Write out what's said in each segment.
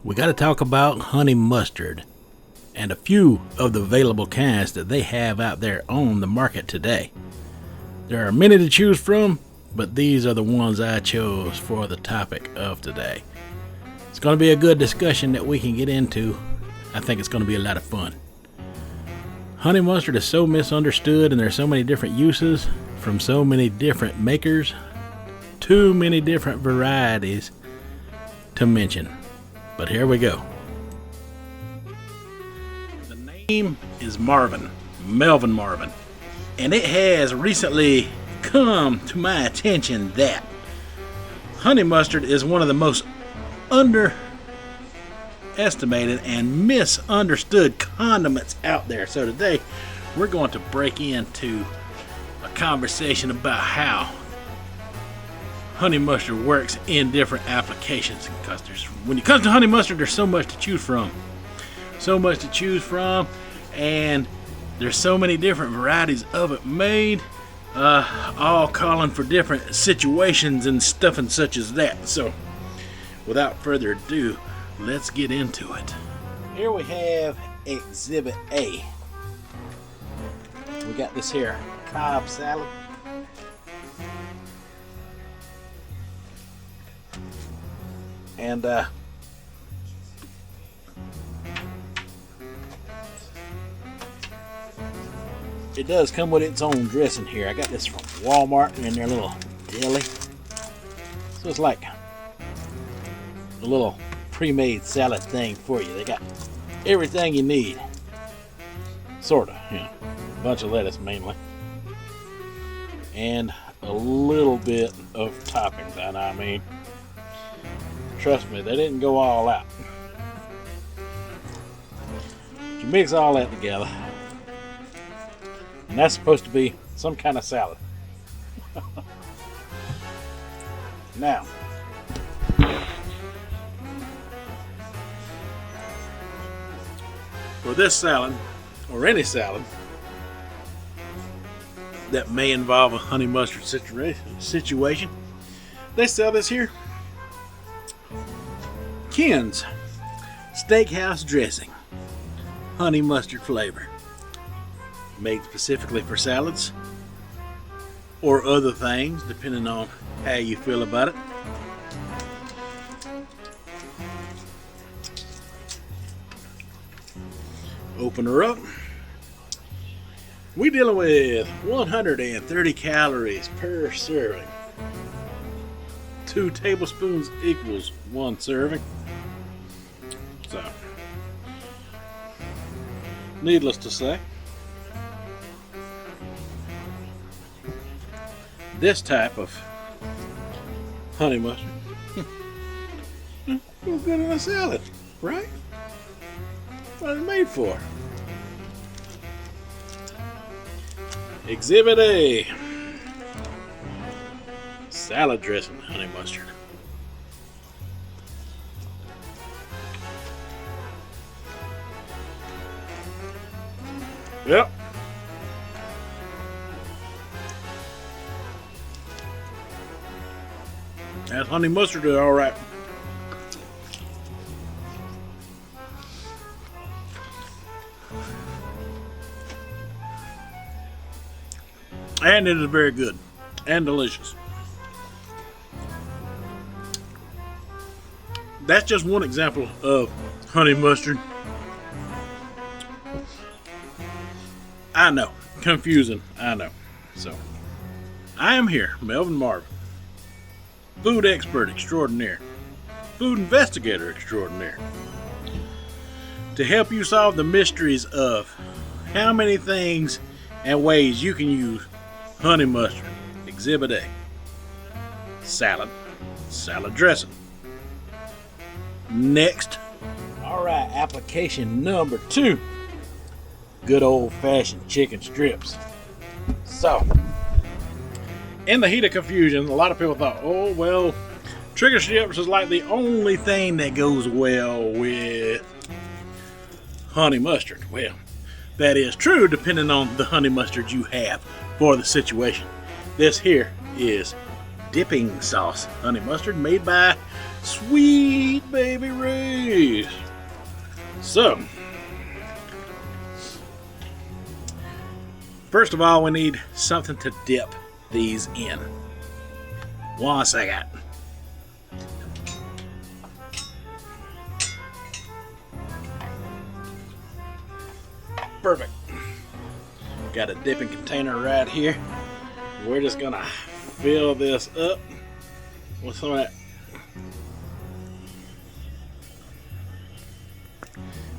we got to talk about honey mustard and a few of the available kinds that they have out there on the market today. There are many to choose from, but these are the ones I chose for the topic of today. It's going to be a good discussion that we can get into. I think it's going to be a lot of fun. Honey mustard is so misunderstood, and there's so many different uses from so many different makers, too many different varieties to mention. But here we go. The name is Melvin Marvin, and it has recently come to my attention that honey mustard is one of the most underestimated and misunderstood condiments out there. So today we're going to break into a conversation about how honey mustard works in different applications, because when it comes to honey mustard, there's so much to choose from, and there's so many different varieties of it made, all calling for different situations and stuff and such as that. So without further ado, let's get into it. Here we have Exhibit A. We got this here Cobb salad. And it does come with its own dressing here. I got this from Walmart in their little deli. So it's like a little pre-made salad thing for you. They got everything you need. Sorta, a bunch of lettuce mainly. And a little bit of toppings, and I mean, trust me, they didn't go all out. You mix all that together, and that's supposed to be some kind of salad. Now, for this salad, or any salad that may involve a honey mustard situation, they sell this here Ken's Steakhouse Dressing, honey mustard flavor, made specifically for salads or other things, depending on how you feel about it. Open her up. We dealing with 130 calories per serving. 2 tablespoons equals 1 serving. So, needless to say, this type of honey mustard will good in a salad, right? What it's made for. Exhibit A. Salad dressing honey mustard. Yep. That honey mustard is alright. And it is very good and delicious. That's just one example of honey mustard. I know, confusing, I know. So, I am here, Melvin Marvin, food expert extraordinaire, food investigator extraordinaire, to help you solve the mysteries of how many things and ways you can use honey mustard. Exhibit A. Salad dressing. Next. Alright, application number 2. Good old-fashioned chicken strips. So, in the heat of confusion, a lot of people thought, oh, well, chicken strips is like the only thing that goes well with honey mustard. Well, that is true depending on the honey mustard you have for the situation. This here is dipping sauce, honey mustard, made by Sweet Baby Ray's. So, first of all, we need something to dip these in. 1 second. Perfect. Got a dipping container right here. We're just gonna fill this up with some of that.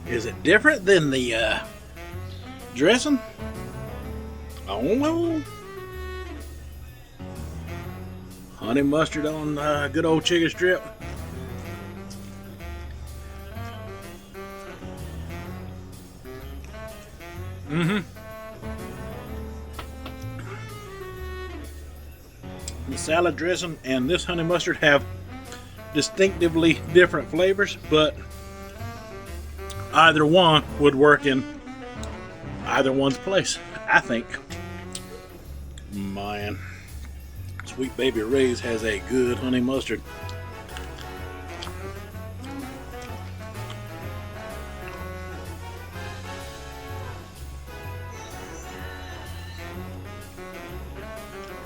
Is it different than the dressing? I don't know. Honey mustard on good old chicken strip. The salad dressing and this honey mustard have distinctively different flavors, but either one would work in either one's place, I think. Man, Sweet Baby Ray's has a good honey mustard.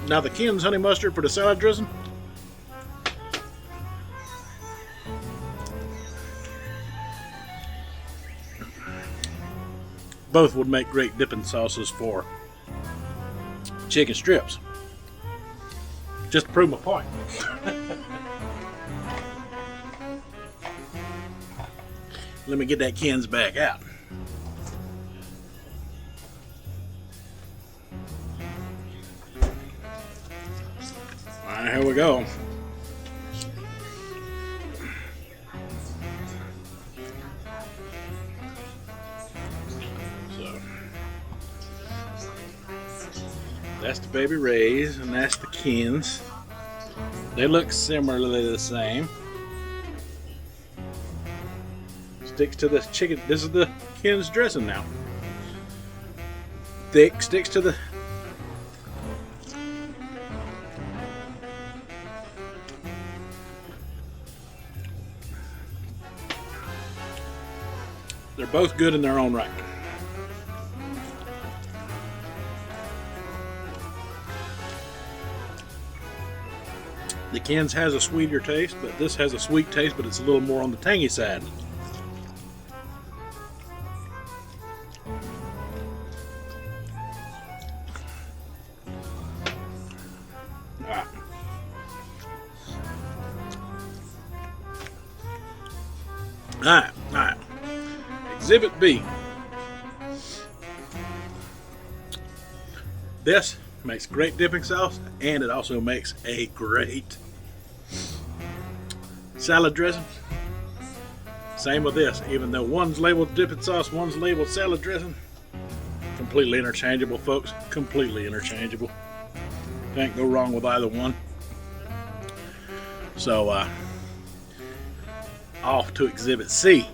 Now the Ken's honey mustard for the salad dressing, both would make great dipping sauces for chicken strips. Just to prove my point. Let me get that Ken's back out. Alright, here we go. So, that's the Baby Ray's and that's the Ken's. They look similarly the same. Sticks to this chicken. This is the Ken's dressing now. Thick, sticks to the. They're both good in their own right. The Ken's has a sweeter taste, but this has a sweet taste, but it's a little more on the tangy side. Alright. Exhibit B. This makes great dipping sauce, and it also makes a great salad dressing. Same with this, even though one's labeled dipping sauce, one's labeled salad dressing. Completely interchangeable, folks. Completely interchangeable. Can't go wrong with either one. So, off to Exhibit C.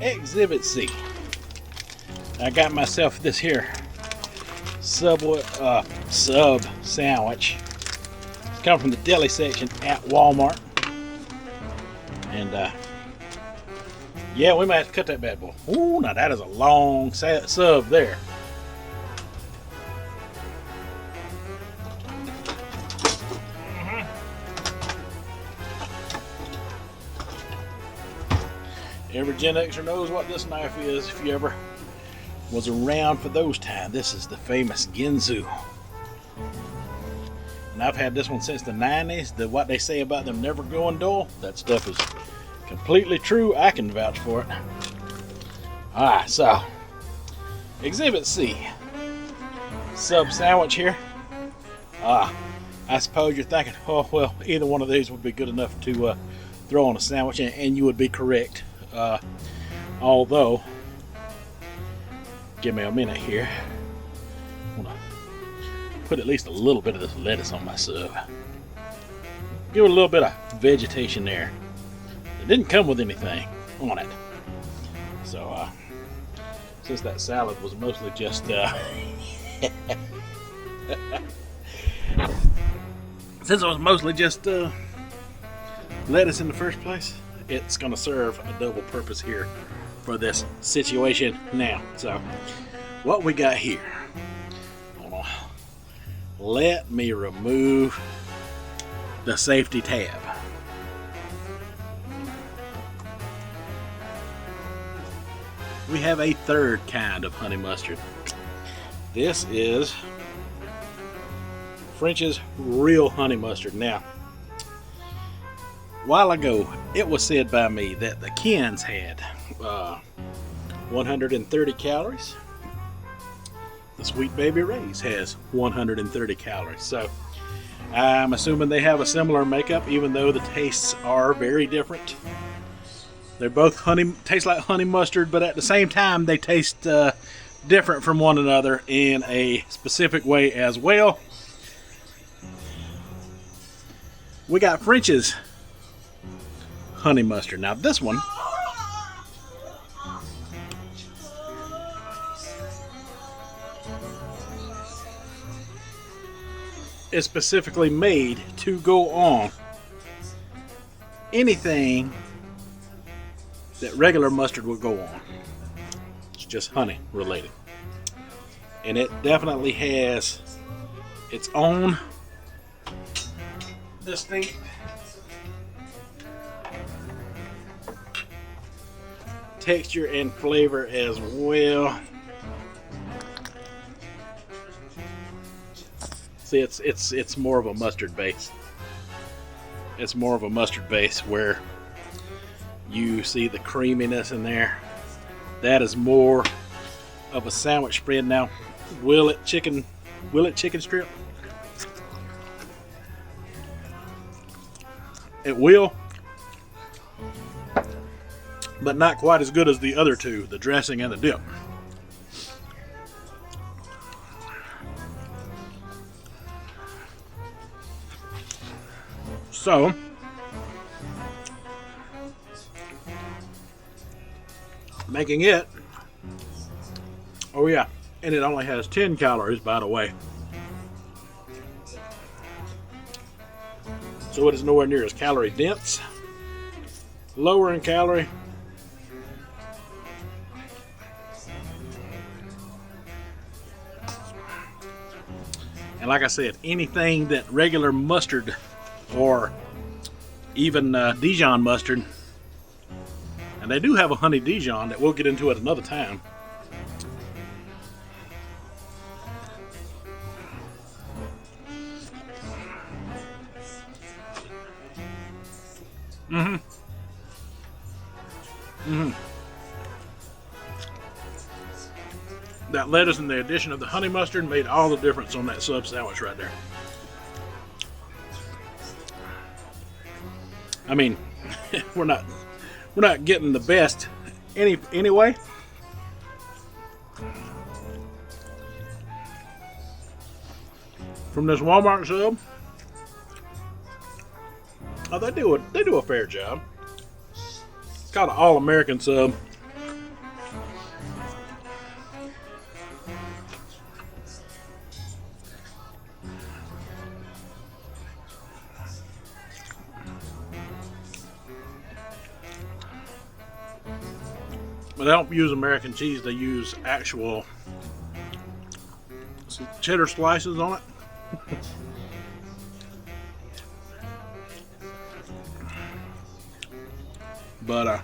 Exhibit C. I got myself this here sub sandwich. It's come from the deli section at Walmart. And yeah, we might have to cut that bad boy. Ooh, now that is a long sub there. Every Gen Xer knows what this knife is if you ever was around for those times. This is the famous Ginsu. And I've had this one since the 90s. What they say about them never going dull, that stuff is completely true. I can vouch for it. Alright, so Exhibit C. Sub sandwich here. I suppose you're thinking, oh well, either one of these would be good enough to throw on a sandwich, and you would be correct. Although, give me a minute here. I want to put at least a little bit of this lettuce on my sub. Give it a little bit of vegetation there. It didn't come with anything on it. So, since that salad was mostly just since it was mostly just lettuce in the first place, it's going to serve a double purpose here for this situation now. So what we got here, hold on, let me remove the safety tab. We have a third kind of honey mustard. This is French's Real Honey Mustard. Now, a while ago, it was said by me that the Ken's had 130 calories. The Sweet Baby Ray's has 130 calories. So, I'm assuming they have a similar makeup, even though the tastes are very different. They're both taste like honey mustard, but at the same time, they taste different from one another in a specific way as well. We got French's honey mustard. Now this one is specifically made to go on anything that regular mustard would go on. It's just honey related. And it definitely has its own distinct texture and flavor as well. See, it's more of a mustard base. It's more of a mustard base where you see the creaminess in there. That is more of a sandwich spread. Now, will it chicken strip? It will, but not quite as good as the other two, the dressing and the dip. So, making it, oh yeah, and it only has 10 calories, by the way. So it is nowhere near as calorie dense, lower in calorie. And like I said, anything that regular mustard or even Dijon mustard, and they do have a honey Dijon that we'll get into at another time. That lettuce and the addition of the honey mustard made all the difference on that sub sandwich right there. I mean, we're not getting the best anyway. From this Walmart sub, oh, they do a fair job. It's called an All-American sub. But they don't use American cheese, they use actual cheddar slices on it. But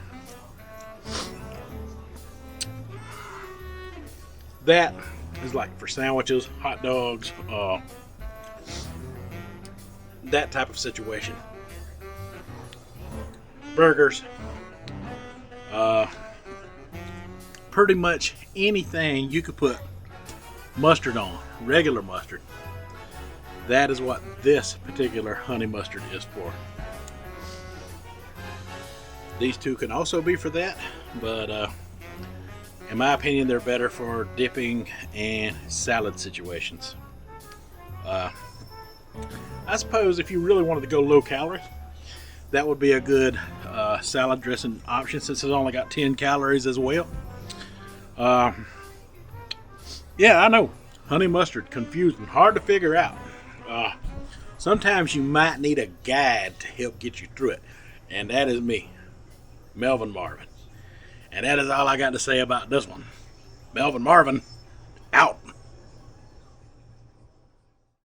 that is like for sandwiches, hot dogs, that type of situation. Burgers, pretty much anything you could put mustard on, regular mustard. That is what this particular honey mustard is for. These two can also be for that, but in my opinion, they're better for dipping and salad situations. I suppose if you really wanted to go low calorie, that would be a good salad dressing option, since it's only got 10 calories as well. Yeah, I know, honey mustard, confusing, hard to figure out. Sometimes you might need a guide to help get you through it. And that is me, Melvin Marvin. And that is all I got to say about this one. Melvin Marvin.